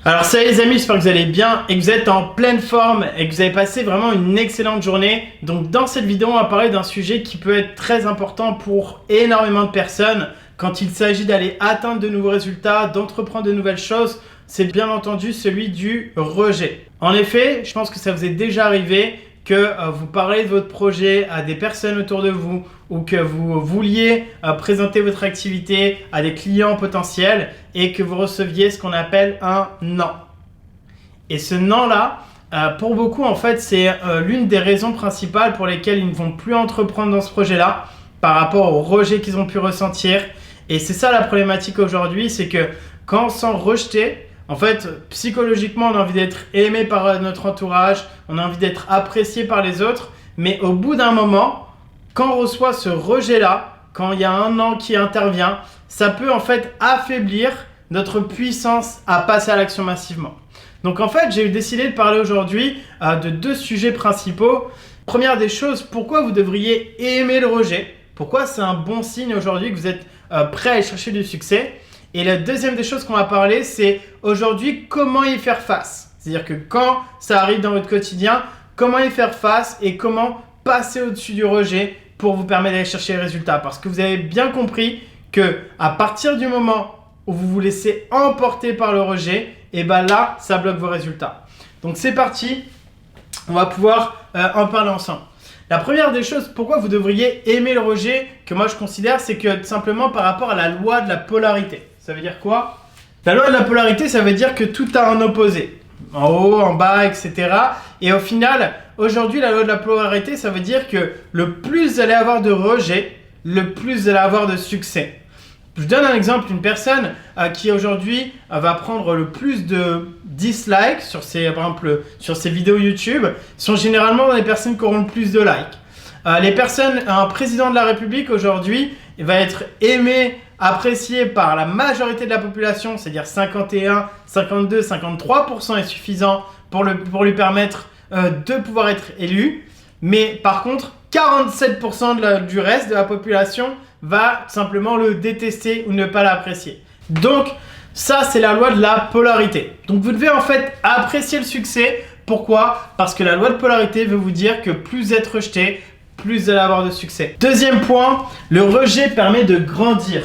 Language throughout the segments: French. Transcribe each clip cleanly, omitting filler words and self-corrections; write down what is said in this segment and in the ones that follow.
Alors salut les amis, j'espère que vous allez bien et que vous êtes en pleine forme et que vous avez passé vraiment une excellente journée. Donc dans cette vidéo, on va parler d'un sujet qui peut être très important pour énormément de personnes quand il s'agit d'aller atteindre de nouveaux résultats, d'entreprendre de nouvelles choses. C'est bien entendu celui du rejet. En effet, je pense que ça vous est déjà arrivé que vous parlez de votre projet à des personnes autour de vous ou que vous vouliez présenter votre activité à des clients potentiels et que vous receviez ce qu'on appelle un non. Et ce non-là, pour beaucoup, en fait, c'est l'une des raisons principales pour lesquelles ils ne vont plus entreprendre dans ce projet-là par rapport au rejet qu'ils ont pu ressentir. Et c'est ça la problématique aujourd'hui, c'est que quand on se sent rejeté, en fait, psychologiquement, on a envie d'être aimé par notre entourage, on a envie d'être apprécié par les autres, mais au bout d'un moment, quand on reçoit ce rejet-là, quand il y a un non qui intervient, ça peut en fait affaiblir notre puissance à passer à l'action massivement. Donc en fait, j'ai décidé de parler aujourd'hui de deux sujets principaux. Première des choses, pourquoi vous devriez aimer le rejet? Pourquoi c'est un bon signe aujourd'hui que vous êtes prêt à aller chercher du succès? Et la deuxième des choses qu'on va parler, c'est aujourd'hui comment y faire face. C'est-à-dire que quand ça arrive dans votre quotidien, comment y faire face et comment passer au-dessus du rejet pour vous permettre d'aller chercher les résultats. Parce que vous avez bien compris que à partir du moment où vous vous laissez emporter par le rejet, et ben là, ça bloque vos résultats. Donc c'est parti, on va pouvoir en parler ensemble. La première des choses, pourquoi vous devriez aimer le rejet, que moi je considère, c'est que tout simplement par rapport à la loi de la polarité. Ça veut dire quoi? La loi de la polarité, ça veut dire que tout a un opposé. En haut, en bas, etc. Et au final, aujourd'hui, la loi de la polarité, ça veut dire que le plus vous allez avoir de rejet, le plus vous allez avoir de succès. Je donne un exemple, une personne qui aujourd'hui va prendre le plus de dislikes sur ses, par exemple, sur ses vidéos YouTube sont généralement les personnes qui auront le plus de likes. Un président de la République aujourd'hui va être aimé, apprécié par la majorité de la population, c'est-à-dire 51, 52, 53% est suffisant pour lui permettre de pouvoir être élu. Mais par contre, 47% du reste de la population va simplement le détester ou ne pas l'apprécier. Donc, ça, c'est la loi de la polarité. Donc, vous devez en fait apprécier le succès. Pourquoi? Parce que la loi de polarité veut vous dire que plus vous êtes rejeté, plus vous allez avoir de succès. Deuxième point, le rejet permet de grandir.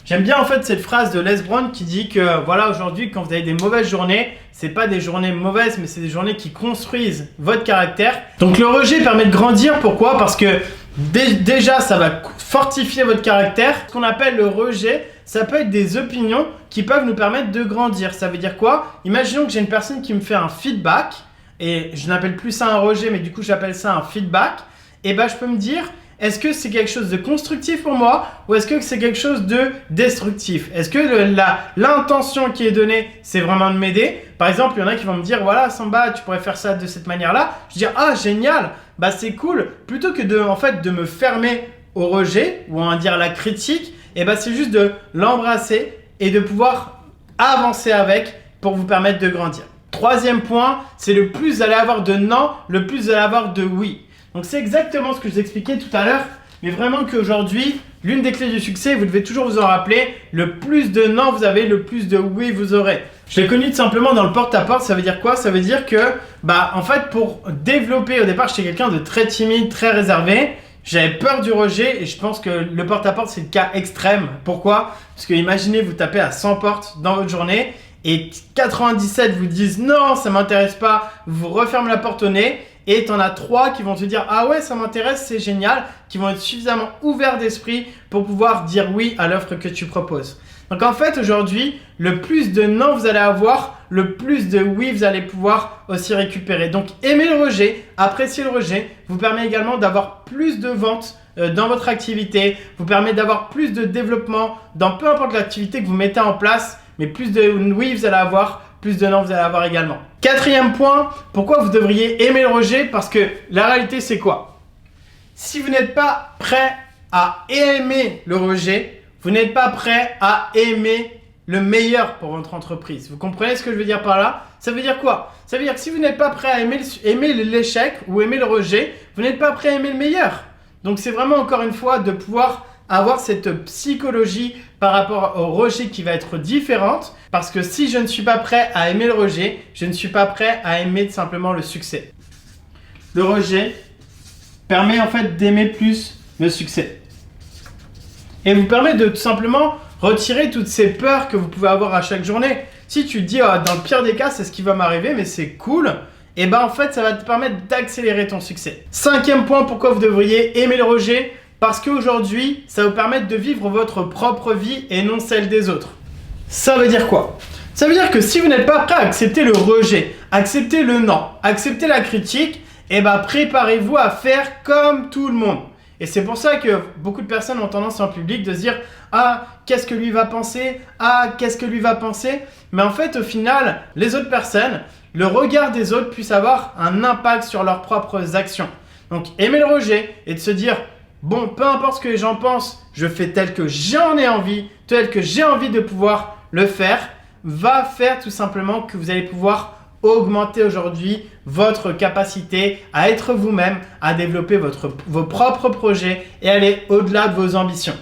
J'aime bien en fait cette phrase de Les Brown qui dit que voilà, aujourd'hui, quand vous avez des mauvaises journées, c'est pas des journées mauvaises, mais c'est des journées qui construisent votre caractère. Donc le rejet permet de grandir. Pourquoi? Parce que déjà, ça va fortifier votre caractère. Ce qu'on appelle le rejet, ça peut être des opinions qui peuvent nous permettre de grandir. Ça veut dire quoi? Imaginons que j'ai une personne qui me fait un feedback, et je n'appelle plus ça un rejet, mais du coup, j'appelle ça un feedback. Et ben, je peux me dire, est-ce que c'est quelque chose de constructif pour moi ou est-ce que c'est quelque chose de destructif? Est-ce que l'intention qui est donnée, c'est vraiment de m'aider? Par exemple, il y en a qui vont me dire, voilà, Samba, tu pourrais faire ça de cette manière-là. Je dis, ah, génial, bah c'est cool. Plutôt que de me fermer au rejet ou à dire à la critique, et ben c'est juste de l'embrasser et de pouvoir avancer avec pour vous permettre de grandir. Troisième point, c'est le plus vous allez avoir de non, le plus vous allez avoir de oui. Donc c'est exactement ce que je vous expliquais tout à l'heure, mais vraiment qu'aujourd'hui, l'une des clés du succès, vous devez toujours vous en rappeler, le plus de non vous avez, le plus de oui vous aurez. Je l'ai connu tout simplement dans le porte-à-porte, ça veut dire quoi? Ça veut dire que, en fait, pour développer, au départ, j'étais quelqu'un de très timide, très réservé, j'avais peur du rejet et je pense que le porte-à-porte, c'est le cas extrême. Pourquoi? Parce que imaginez, vous tapez à 100 portes dans votre journée et 97 vous disent non, ça m'intéresse pas, vous refermez la porte au nez. Et tu en as 3 qui vont te dire « Ah ouais, ça m'intéresse, c'est génial », qui vont être suffisamment ouverts d'esprit pour pouvoir dire oui à l'offre que tu proposes. Donc en fait, aujourd'hui, le plus de non vous allez avoir, le plus de oui vous allez pouvoir aussi récupérer. Donc aimer le rejet, apprécier le rejet, vous permet également d'avoir plus de ventes dans votre activité, vous permet d'avoir plus de développement dans peu importe l'activité que vous mettez en place, mais plus de oui vous allez avoir, plus de non vous allez avoir également. Quatrième point, pourquoi vous devriez aimer le rejet? Parce que la réalité, c'est quoi? Si vous n'êtes pas prêt à aimer le rejet, vous n'êtes pas prêt à aimer le meilleur pour votre entreprise. Vous comprenez ce que je veux dire par là? Ça veut dire quoi? Ça veut dire que si vous n'êtes pas prêt à aimer l'échec ou aimer le rejet, vous n'êtes pas prêt à aimer le meilleur. Donc c'est vraiment encore une fois de pouvoir avoir cette psychologie par rapport au rejet qui va être différente. Parce que si je ne suis pas prêt à aimer le rejet, je ne suis pas prêt à aimer simplement le succès. Le rejet permet en fait d'aimer plus le succès. Et vous permet de tout simplement retirer toutes ces peurs que vous pouvez avoir à chaque journée. Si tu te dis, oh, dans le pire des cas, c'est ce qui va m'arriver, mais c'est cool, et ben en fait, ça va te permettre d'accélérer ton succès. 5e point, pourquoi vous devriez aimer le rejet? Parce qu'aujourd'hui, ça va vous permettre de vivre votre propre vie et non celle des autres. Ça veut dire quoi? Ça veut dire que si vous n'êtes pas prêt à accepter le rejet, accepter le non, accepter la critique, et ben préparez-vous à faire comme tout le monde. Et c'est pour ça que beaucoup de personnes ont tendance en public de se dire « Ah, qu'est-ce que lui va penser? Ah, qu'est-ce que lui va penser ?» Mais en fait, au final, les autres personnes, le regard des autres puisse avoir un impact sur leurs propres actions. Donc, aimer le rejet et de se dire « Bon, peu importe ce que les gens pensent, je fais tel que j'en ai envie, tel que j'ai envie de pouvoir le faire », va faire tout simplement que vous allez pouvoir augmenter aujourd'hui votre capacité à être vous-même, à développer vos propres projets et aller au-delà de vos ambitions.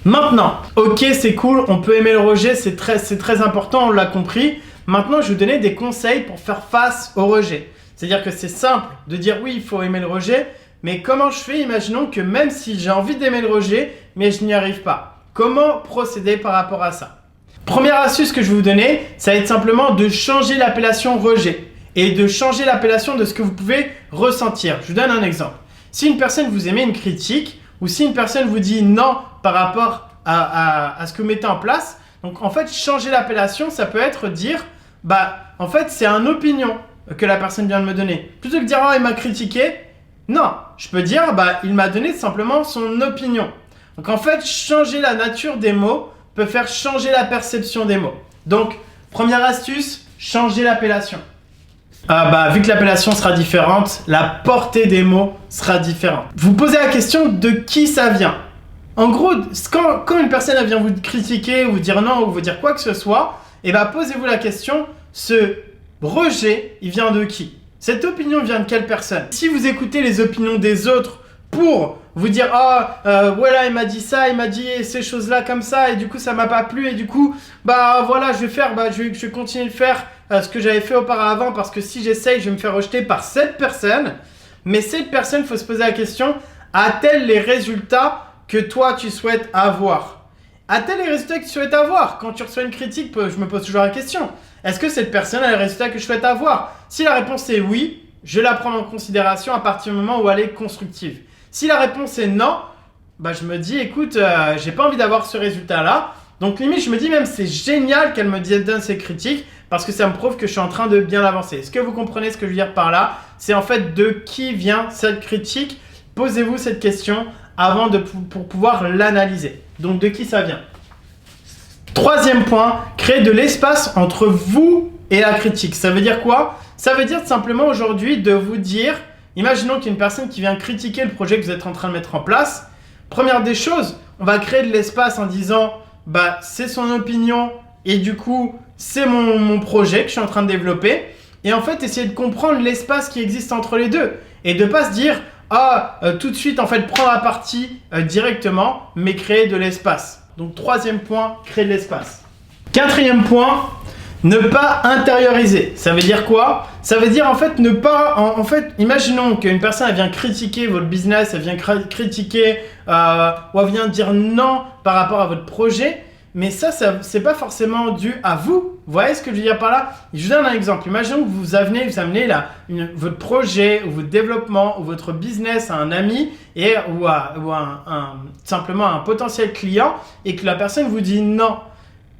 Maintenant, ok, c'est cool, on peut aimer le rejet, c'est très important, on l'a compris. Maintenant, je vais vous donner des conseils pour faire face au rejet. C'est-à-dire que c'est simple de dire oui, il faut aimer le rejet, mais comment je fais? Imaginons que même si j'ai envie d'aimer le rejet, mais je n'y arrive pas. Comment procéder par rapport à ça? Première astuce que je vais vous donner, ça va être simplement de changer l'appellation rejet et de changer l'appellation de ce que vous pouvez ressentir. Je vous donne un exemple. Si une personne vous émet une critique ou si une personne vous dit non par rapport à ce que vous mettez en place, donc en fait, changer l'appellation, ça peut être dire en fait, c'est une opinion que la personne vient de me donner. Plutôt que de dire oh, il m'a critiqué, non, je peux dire il m'a donné simplement son opinion. Donc en fait, changer la nature des mots peut faire changer la perception des mots. Donc, première astuce, changer l'appellation. Vu que l'appellation sera différente, la portée des mots sera différente. Vous posez la question de qui ça vient. En gros, quand une personne vient vous critiquer, vous dire non ou vous dire quoi que ce soit, posez-vous la question, ce rejet, il vient de qui? Cette opinion vient de quelle personne? Si vous écoutez les opinions des autres pour vous dire voilà, il m'a dit ça, il m'a dit ces choses-là comme ça et du coup ça m'a pas plu et du coup voilà, je vais continuer de faire ce que j'avais fait auparavant parce que si j'essaye, je vais me faire rejeter par cette personne. Mais cette personne, il faut se poser la question, a-t-elle les résultats que toi tu souhaites avoir? A-t-elle les résultats que tu souhaites avoir? Quand tu reçois une critique, je me pose toujours la question, est-ce que cette personne a les résultats que je souhaite avoir? Si la réponse est oui, je la prends en considération à partir du moment où elle est constructive. Si la réponse est non, je me dis, écoute, j'ai pas envie d'avoir ce résultat-là. Donc limite, je me dis même, c'est génial qu'elle me donne ces critiques parce que ça me prouve que je suis en train de bien avancer. Est-ce que vous comprenez ce que je veux dire par là? C'est en fait de qui vient cette critique. Posez-vous cette question avant pour pouvoir l'analyser. Donc de qui ça vient? 3e point, créer de l'espace entre vous et la critique. Ça veut dire quoi? Ça veut dire simplement aujourd'hui de vous dire, imaginons qu'il y a une personne qui vient critiquer le projet que vous êtes en train de mettre en place. Première des choses, on va créer de l'espace en disant c'est son opinion et du coup c'est mon projet que je suis en train de développer. Et en fait, essayer de comprendre l'espace qui existe entre les deux et de ne pas se dire tout de suite en fait prendre la partie directement, mais créer de l'espace. Donc 3e point, créer de l'espace. 4e point, ne pas intérioriser. Ça veut dire quoi? Ça veut dire en fait ne pas... En fait, imaginons qu'une personne elle vient critiquer votre business, elle vient critiquer ou elle vient dire non par rapport à votre projet, mais ça c'est pas forcément dû à vous. Vous voyez ce que je veux dire par là? Je vous donne un exemple. Imaginons que vous amenez votre projet ou votre développement ou votre business à un ami ou simplement à un potentiel client et que la personne vous dit non.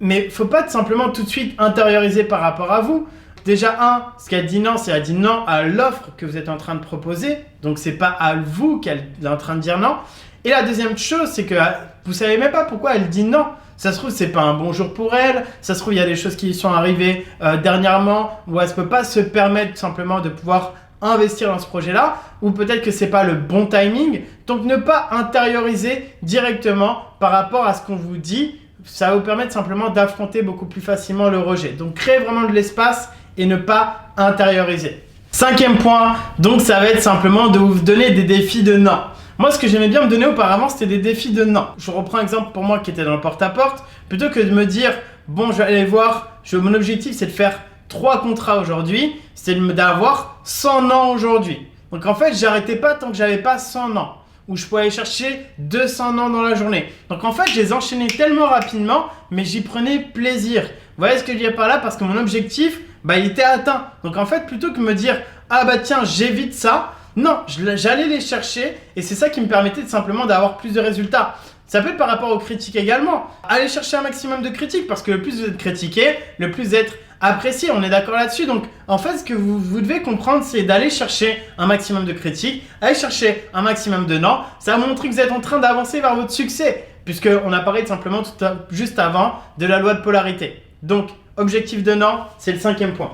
Mais il ne faut pas simplement tout de suite intérioriser par rapport à vous. Déjà, ce qu'elle dit non, c'est qu'elle dit non à l'offre que vous êtes en train de proposer. Donc, ce n'est pas à vous qu'elle est en train de dire non. Et la deuxième chose, c'est que vous ne savez même pas pourquoi elle dit non. Ça se trouve, ce n'est pas un bon jour pour elle. Ça se trouve, il y a des choses qui sont arrivées dernièrement où elle ne peut pas se permettre simplement de pouvoir investir dans ce projet-là. Ou peut-être que ce n'est pas le bon timing. Donc, ne pas intérioriser directement par rapport à ce qu'on vous dit. Ça va vous permettre simplement d'affronter beaucoup plus facilement le rejet. Donc, créer vraiment de l'espace et ne pas intérioriser. 5e point, donc ça va être simplement de vous donner des défis de non. Moi, ce que j'aimais bien me donner auparavant, c'était des défis de non. Je reprends un exemple pour moi qui était dans le porte-à-porte. Plutôt que de me dire, bon, je vais aller voir, mon objectif, c'est de faire 3 contrats aujourd'hui, c'est d'avoir 100 non aujourd'hui. Donc en fait, j'arrêtais pas tant que j'avais pas 100 non. Où je pouvais aller chercher 200 non dans la journée. Donc en fait, je les enchaînais tellement rapidement, mais j'y prenais plaisir. Vous voyez ce que je dis par là? Parce que mon objectif, il était atteint. Donc en fait, plutôt que me dire, ah bah tiens, j'évite ça, non, j'allais les chercher et c'est ça qui me permettait de simplement d'avoir plus de résultats. Ça peut être par rapport aux critiques également. Allez chercher un maximum de critiques parce que le plus vous êtes critiqué, le plus vous êtes apprécié. On est d'accord là-dessus. Donc, en fait, ce que vous devez comprendre, c'est d'aller chercher un maximum de critiques, aller chercher un maximum de non. Ça va montrer que vous êtes en train d'avancer vers votre succès puisqu'on a parlé simplement juste avant de la loi de polarité. Donc, objectif de non, c'est le 5e point.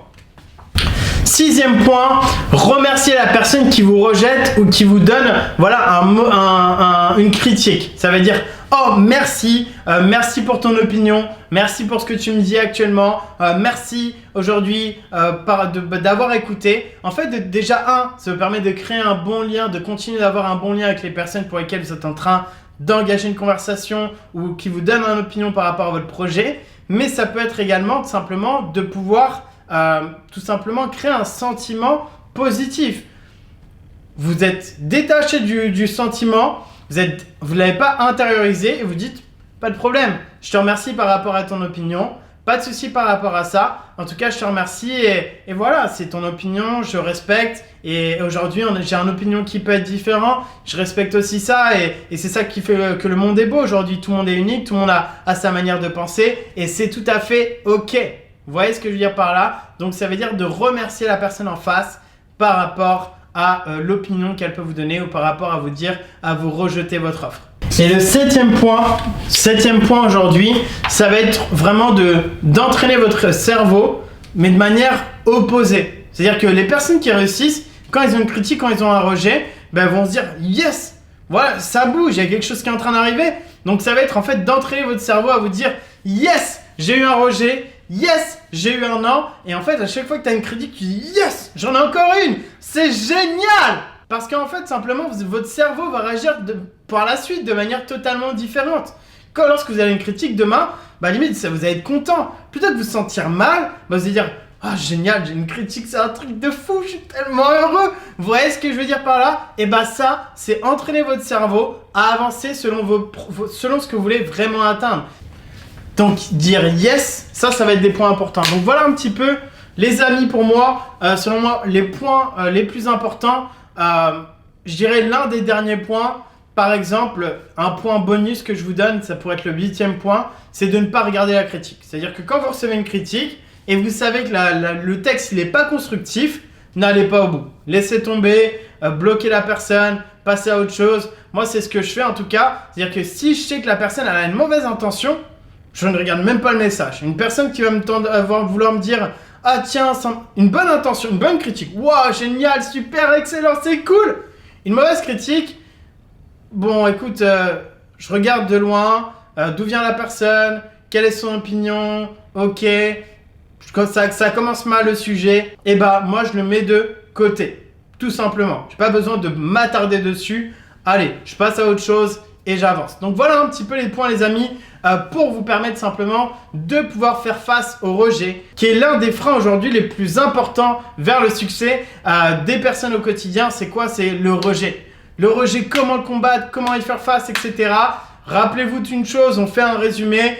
6e point, remercier la personne qui vous rejette ou qui vous donne une critique. Ça veut dire, oh merci, merci pour ton opinion, merci pour ce que tu me dis actuellement, merci aujourd'hui d'avoir écouté. En fait, déjà ça vous permet de créer un bon lien, de continuer d'avoir un bon lien avec les personnes pour lesquelles vous êtes en train d'engager une conversation ou qui vous donnent une opinion par rapport à votre projet. Mais ça peut être également tout simplement de pouvoir tout simplement créer un sentiment positif. Vous êtes détaché du sentiment, vous ne l'avez pas intériorisé et vous dites pas de problème, je te remercie par rapport à ton opinion, pas de souci par rapport à ça, en tout cas je te remercie et voilà, c'est ton opinion, je respecte et aujourd'hui j'ai une opinion qui peut être différente, je respecte aussi ça et c'est ça qui fait que le monde est beau aujourd'hui, tout le monde est unique, tout le monde a sa manière de penser et c'est tout à fait ok. Vous voyez ce que je veux dire par là? Donc ça veut dire de remercier la personne en face par rapport à l'opinion qu'elle peut vous donner ou par rapport à vous dire, à vous rejeter votre offre. Et le 7e point aujourd'hui, ça va être vraiment d'entraîner votre cerveau, mais de manière opposée. C'est-à-dire que les personnes qui réussissent, quand ils ont une critique, quand ils ont un rejet, vont se dire yes, voilà, ça bouge, il y a quelque chose qui est en train d'arriver. Donc ça va être en fait d'entraîner votre cerveau à vous dire yes, j'ai eu un rejet. Yes, j'ai eu un non. Et en fait, à chaque fois que tu as une critique, tu dis yes, j'en ai encore une. C'est génial. Parce qu'en fait, simplement, votre cerveau va réagir par la suite de manière totalement différente. Lorsque vous avez une critique demain, limite, vous allez être content. Plutôt que de vous sentir mal, vous allez dire ah génial, j'ai une critique, c'est un truc de fou, je suis tellement heureux. Vous voyez ce que je veux dire par là? Et ça, c'est entraîner votre cerveau à avancer selon ce que vous voulez vraiment atteindre. Donc dire yes, ça va être des points importants. Donc voilà un petit peu les amis pour moi, selon moi les points les plus importants. Je dirais l'un des derniers points, par exemple un point bonus que je vous donne, ça pourrait être le 8e point, c'est de ne pas regarder la critique. C'est-à-dire que quand vous recevez une critique et vous savez que le texte il n'est pas constructif, n'allez pas au bout. Laissez tomber, bloquez la personne, passez à autre chose. Moi c'est ce que je fais en tout cas. C'est-à-dire que si je sais que la personne elle a une mauvaise intention, je ne regarde même pas le message. Une personne qui va vouloir me dire « Ah tiens, une bonne intention, une bonne critique. Waouh, génial, super, excellent, c'est cool !» Une mauvaise critique, bon écoute, je regarde de loin, d'où vient la personne, quelle est son opinion, ok, quand ça commence mal le sujet, et moi je le mets de côté, tout simplement. Je n'ai pas besoin de m'attarder dessus. Allez, je passe à autre chose et j'avance. Donc voilà un petit peu les points les amis pour vous permettre simplement de pouvoir faire face au rejet qui est l'un des freins aujourd'hui les plus importants vers le succès des personnes au quotidien. C'est quoi? C'est le rejet. Le rejet, comment le combattre, comment y faire face, etc. Rappelez-vous d'une chose, on fait un résumé.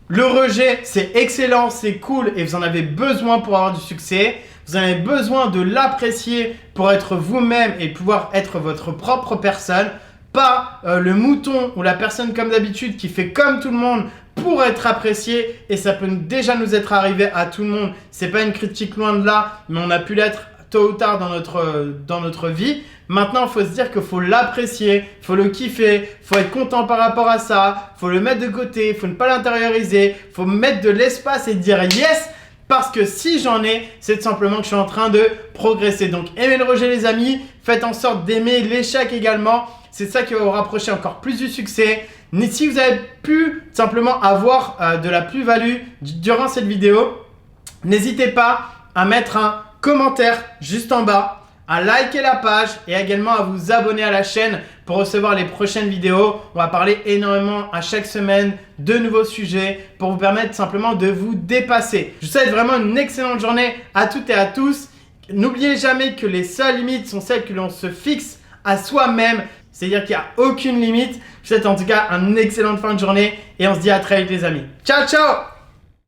Le rejet, c'est excellent, c'est cool et vous en avez besoin pour avoir du succès. Vous avez besoin de l'apprécier pour être vous-même et pouvoir être votre propre personne. Pas le mouton ou la personne comme d'habitude qui fait comme tout le monde pour être apprécié et ça peut déjà nous être arrivé à tout le monde. C'est pas une critique loin de là, mais on a pu l'être tôt ou tard dans notre vie. Maintenant, il faut se dire qu'il faut l'apprécier, il faut le kiffer, il faut être content par rapport à ça, il faut le mettre de côté, il faut ne pas l'intérioriser, il faut mettre de l'espace et dire yes. Parce que si j'en ai, c'est tout simplement que je suis en train de progresser. Donc aimez le rejet les amis, faites en sorte d'aimer l'échec également. C'est ça qui va vous rapprocher encore plus du succès. Mais si vous avez pu simplement avoir de la plus-value durant cette vidéo, n'hésitez pas à mettre un commentaire juste en bas à liker la page et également à vous abonner à la chaîne pour recevoir les prochaines vidéos. On va parler énormément à chaque semaine de nouveaux sujets pour vous permettre simplement de vous dépasser. Je vous souhaite vraiment une excellente journée à toutes et à tous. N'oubliez jamais que les seules limites sont celles que l'on se fixe à soi-même. C'est-à-dire qu'il n'y a aucune limite. Je vous souhaite en tout cas une excellente fin de journée et on se dit à très vite les amis. Ciao, ciao!